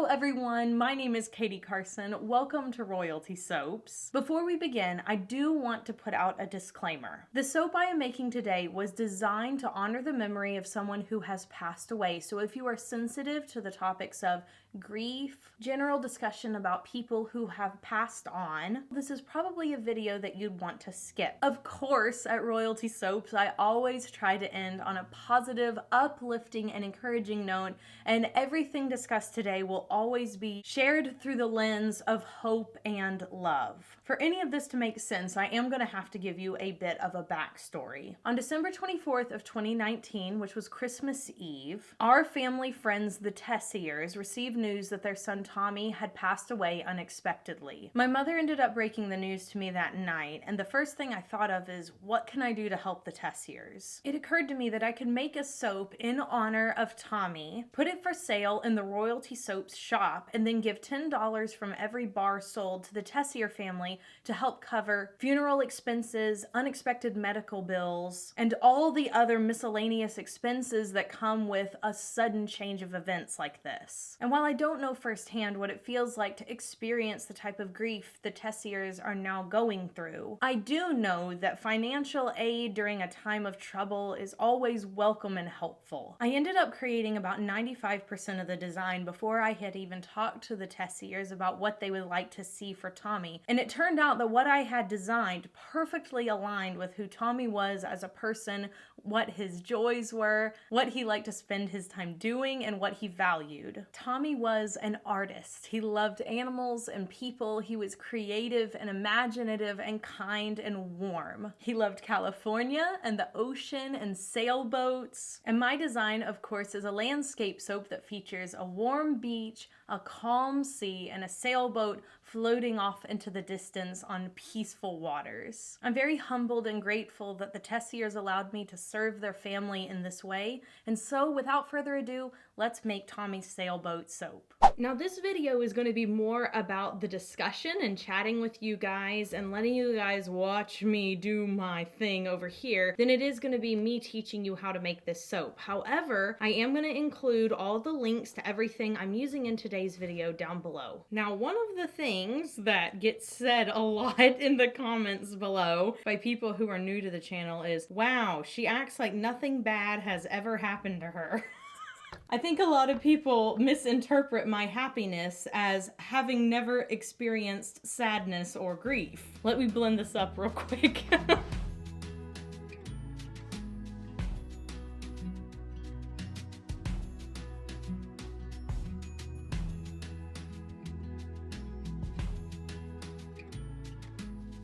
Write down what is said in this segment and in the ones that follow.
everyone, my name is Katie Carson. Welcome to Royalty Soaps. Before we begin, I do want to put out a disclaimer. The soap I am making today was designed to honor the memory of someone who has passed away, so if you are sensitive to the topics of grief, general discussion about people who have passed on, this is probably a video that you'd want to skip. Of course, at Royalty Soaps, I always try to end on a positive, uplifting, and encouraging note, and everything discussed today will always be shared through the lens of hope and love. For any of this to make sense, I am going to have to give you a bit of a backstory. On December 24th of 2019, which was Christmas Eve, our family friends, the Tessiers, received news that their son Tommy had passed away unexpectedly. My mother ended up breaking the news to me that night, and the first thing I thought of is, what can I do to help the Tessiers? It occurred to me that I could make a soap in honor of Tommy, put it for sale in the Royalty Soaps shop, and then give $10 from every bar sold to the Tessier family to help cover funeral expenses, unexpected medical bills, and all the other miscellaneous expenses that come with a sudden change of events like this. And while I don't know firsthand what it feels like to experience the type of grief the Tessiers are now going through, I do know that financial aid during a time of trouble is always welcome and helpful. I ended up creating about 95% of the design before I had even talked to the Tessiers about what they would like to see for Tommy, and it turned out that what I had designed perfectly aligned with who Tommy was as a person, what his joys were, what he liked to spend his time doing, and what he valued. Tommy was an artist. He loved animals and people. He was creative and imaginative and kind and warm. He loved California and the ocean and sailboats. And my design, of course, is a landscape soap that features a warm beach, a calm sea, and a sailboat floating off into the distance on peaceful waters. I'm very humbled and grateful that the Tessiers allowed me to serve their family in this way, and so without further ado, let's make Tommy's Sailboat soap. Now this video is going to be more about the discussion and chatting with you guys and letting you guys watch me do my thing over here than it is going to be me teaching you how to make this soap. However, I am going to include all the links to everything I'm using in today's video down below. Now, one of the things that gets said a lot in the comments below by people who are new to the channel is, wow, she acts like nothing bad has ever happened to her. I think a lot of people misinterpret my happiness as having never experienced sadness or grief. Let me blend this up real quick.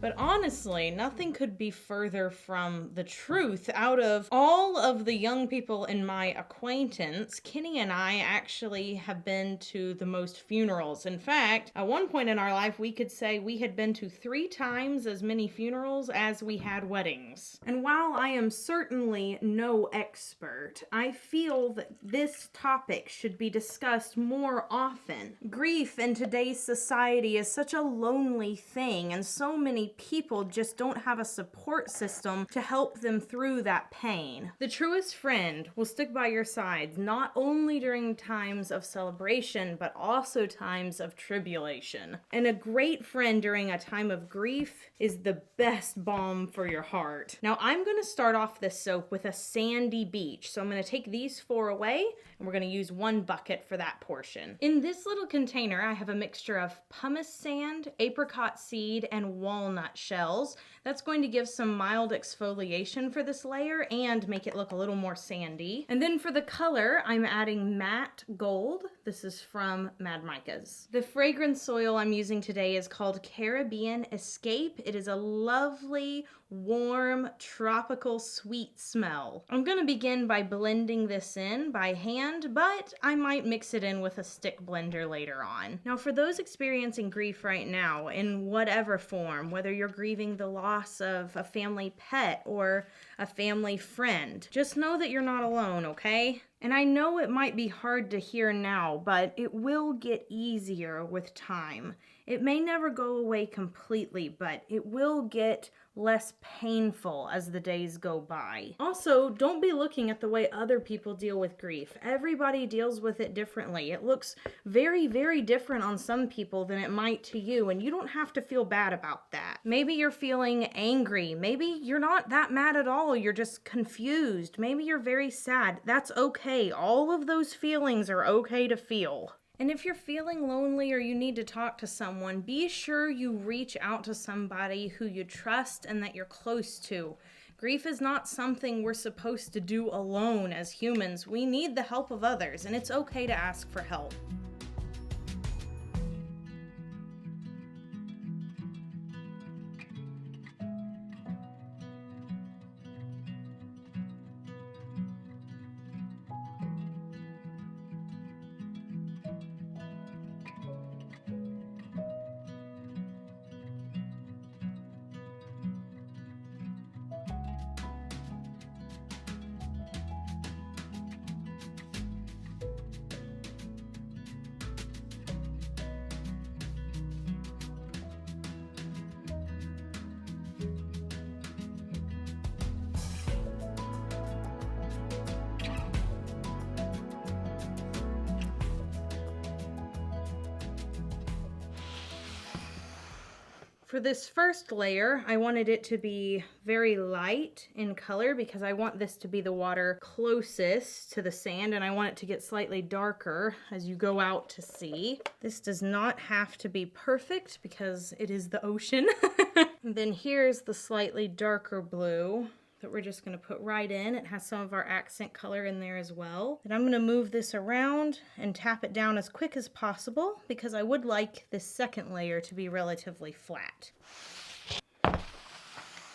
But honestly, nothing could be further from the truth. Out of all of the young people in my acquaintance, Kenny and I actually have been to the most funerals. In fact, at one point in our life, we could say we had been to 3 times as many funerals as we had weddings. And while I am certainly no expert, I feel that this topic should be discussed more often. Grief in today's society is such a lonely thing, and so many people just don't have a support system to help them through that pain. The truest friend will stick by your side, not only during times of celebration, but also times of tribulation. And a great friend during a time of grief is the best balm for your heart. Now, I'm going to start off this soap with a sandy beach. So I'm going to take these 4 away, and we're going to use 1 bucket for that portion. In this little container, I have a mixture of pumice sand, apricot seed, and walnut shells. That's going to give some mild exfoliation for this layer and make it look a little more sandy. And then for the color, I'm adding matte gold. This is from Mad Micah's. The fragrance oil I'm using today is called Caribbean Escape. It is a lovely, warm, tropical, sweet smell. I'm going to begin by blending this in by hand, but I might mix it in with a stick blender later on. Now, for those experiencing grief right now, in whatever form, whether you're grieving the loss of a family pet or a family friend, just know that you're not alone, okay? And I know it might be hard to hear now, but it will get easier with time. It may never go away completely, but it will get less painful as the days go by. Also, don't be looking at the way other people deal with grief. Everybody deals with it differently. It looks very, very different on some people than it might to you, and you don't have to feel bad about that. Maybe you're feeling angry. Maybe you're not that mad at all. You're just confused. Maybe you're very sad. That's okay. All of those feelings are okay to feel. And if you're feeling lonely or you need to talk to someone, be sure you reach out to somebody who you trust and that you're close to. Grief is not something we're supposed to do alone as humans. We need the help of others, and it's okay to ask for help. For this first layer, I wanted it to be very light in color because I want this to be the water closest to the sand, and I want it to get slightly darker as you go out to sea. This does not have to be perfect because it is the ocean. And then here's the slightly darker blue that we're just going to put right in. It has some of our accent color in there as well. And I'm going to move this around and tap it down as quick as possible because I would like this second layer to be relatively flat.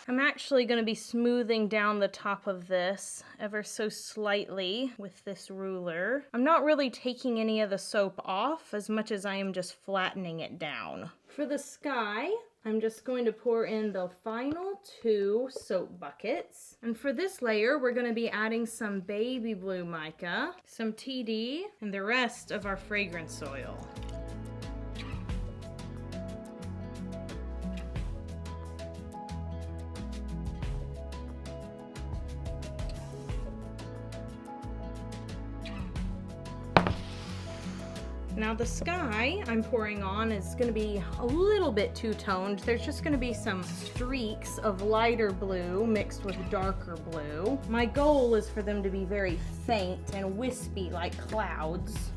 I'm actually going to be smoothing down the top of this ever so slightly with this ruler. I'm not really taking any of the soap off as much as I am just flattening it down. For the sky, I'm just going to pour in the final 2 soap buckets. And for this layer, we're going to be adding some baby blue mica, some TD, and the rest of our fragrance oil. Now the sky I'm pouring on is going to be a little bit two-toned. There's just going to be some streaks of lighter blue mixed with darker blue. My goal is for them to be very faint and wispy like clouds.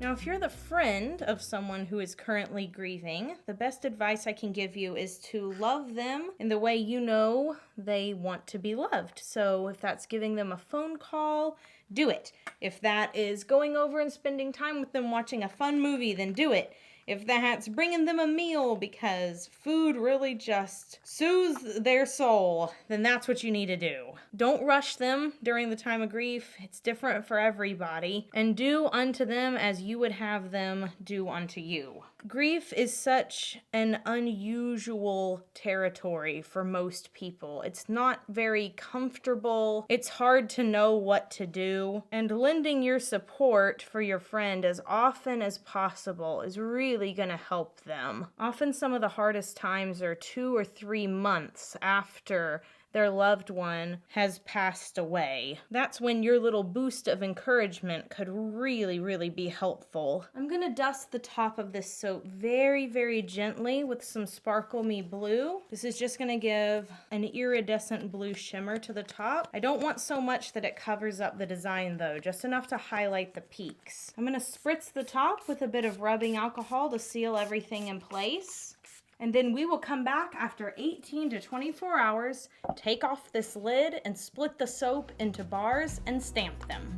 Now, if you're the friend of someone who is currently grieving, the best advice I can give you is to love them in the way you know they want to be loved. So if that's giving them a phone call, do it. If that is going over and spending time with them watching a fun movie, then do it. If that's bringing them a meal because food really just soothes their soul, then that's what you need to do. Don't rush them during the time of grief. It's different for everybody. And do unto them as you would have them do unto you. Grief is such an unusual territory for most people. It's not very comfortable. It's hard to know what to do. And lending your support for your friend as often as possible is really going to help them. Often some of the hardest times are 2 or 3 months after their loved one has passed away. That's when your little boost of encouragement could really, really be helpful. I'm gonna dust the top of this soap very, very gently with some Sparkle Me Blue. This is just gonna give an iridescent blue shimmer to the top. I don't want so much that it covers up the design though, just enough to highlight the peaks. I'm gonna spritz the top with a bit of rubbing alcohol to seal everything in place. And then we will come back after 18 to 24 hours, take off this lid, and split the soap into bars and stamp them.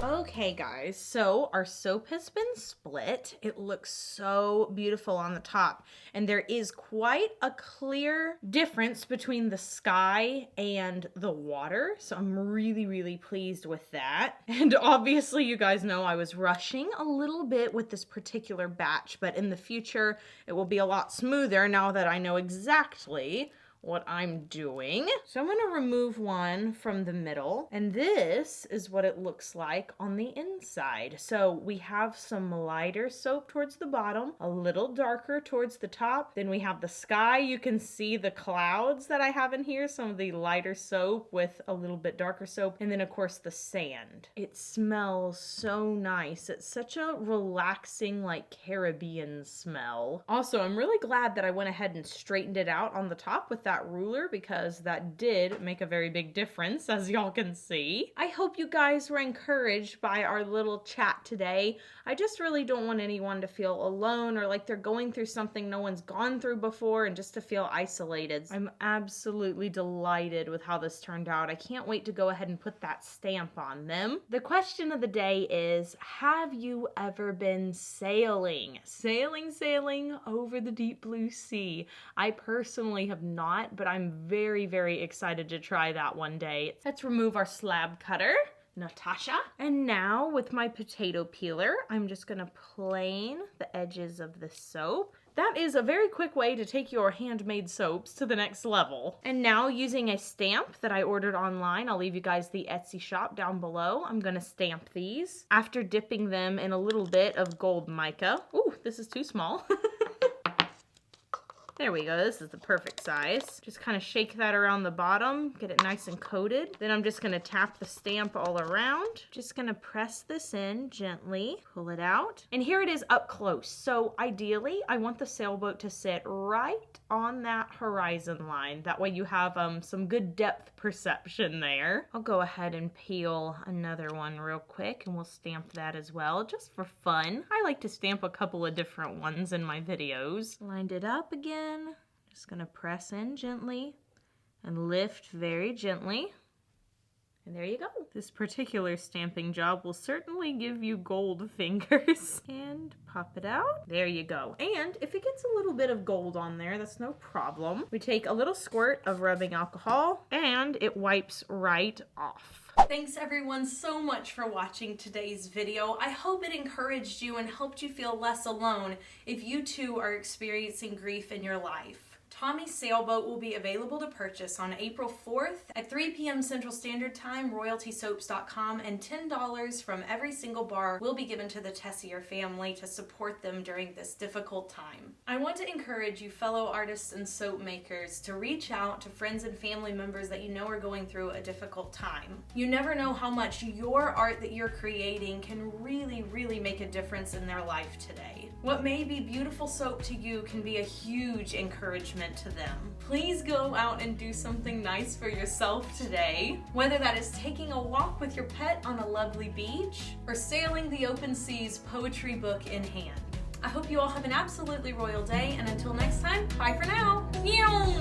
Okay guys, so our soap has been split. It looks so beautiful on the top, and there is quite a clear difference between the sky and the water, so I'm really pleased with that. And obviously you guys know I was rushing a little bit with this particular batch, but in the future it will be a lot smoother now that I know exactly what I'm doing. So I'm gonna remove one from the middle, and this is what it looks like on the inside. So we have some lighter soap towards the bottom, a little darker towards the top. Then we have the sky. You can see the clouds that I have in here, some of the lighter soap with a little bit darker soap, and then of course the sand. It smells so nice. It's such a relaxing, like Caribbean smell. Also, I'm really glad that I went ahead and straightened it out on the top with that ruler, because that did make a very big difference, as y'all can see. I hope you guys were encouraged by our little chat today. I just really don't want anyone to feel alone or like they're going through something no one's gone through before and just to feel isolated. I'm absolutely delighted with how this turned out. I can't wait to go ahead and put that stamp on them. The question of the day is, have you ever been sailing? Sailing over the deep blue sea. I personally have not, but I'm very excited to try that one day. Let's remove our slab cutter, Natasha. And now with my potato peeler, I'm just gonna plane the edges of the soap. That is a very quick way to take your handmade soaps to the next level. And now, using a stamp that I ordered online, I'll leave you guys the Etsy shop down below, I'm gonna stamp these after dipping them in a little bit of gold mica. Ooh, this is too small. There we go, this is the perfect size. Just kind of shake that around the bottom, get it nice and coated. Then I'm just gonna tap the stamp all around. Just gonna press this in gently, pull it out. And here it is up close. So ideally, I want the sailboat to sit right on that horizon line. That way you have some good depth perception there. I'll go ahead and peel another one real quick, and we'll stamp that as well, just for fun. I like to stamp a couple of different ones in my videos. Lined it up again. Just gonna press in gently and lift very gently. And there you go. This particular stamping job will certainly give you gold fingers. And pop it out. There you go. And if it gets a little bit of gold on there, that's no problem. We take a little squirt of rubbing alcohol and it wipes right off. Thanks everyone so much for watching today's video. I hope it encouraged you and helped you feel less alone if you too are experiencing grief in your life. Tommy's Sailboat will be available to purchase on April 4th at 3 p.m. Central Standard Time, royaltysoaps.com, and $10 from every single bar will be given to the Tessier family to support them during this difficult time. I want to encourage you fellow artists and soap makers to reach out to friends and family members that you know are going through a difficult time. You never know how much your art that you're creating can really make a difference in their life today. What may be beautiful soap to you can be a huge encouragement to them. Please go out and do something nice for yourself today, whether that is taking a walk with your pet on a lovely beach or sailing the open seas, poetry book in hand. I hope you all have an absolutely royal day, and until next time, bye for now. Meow.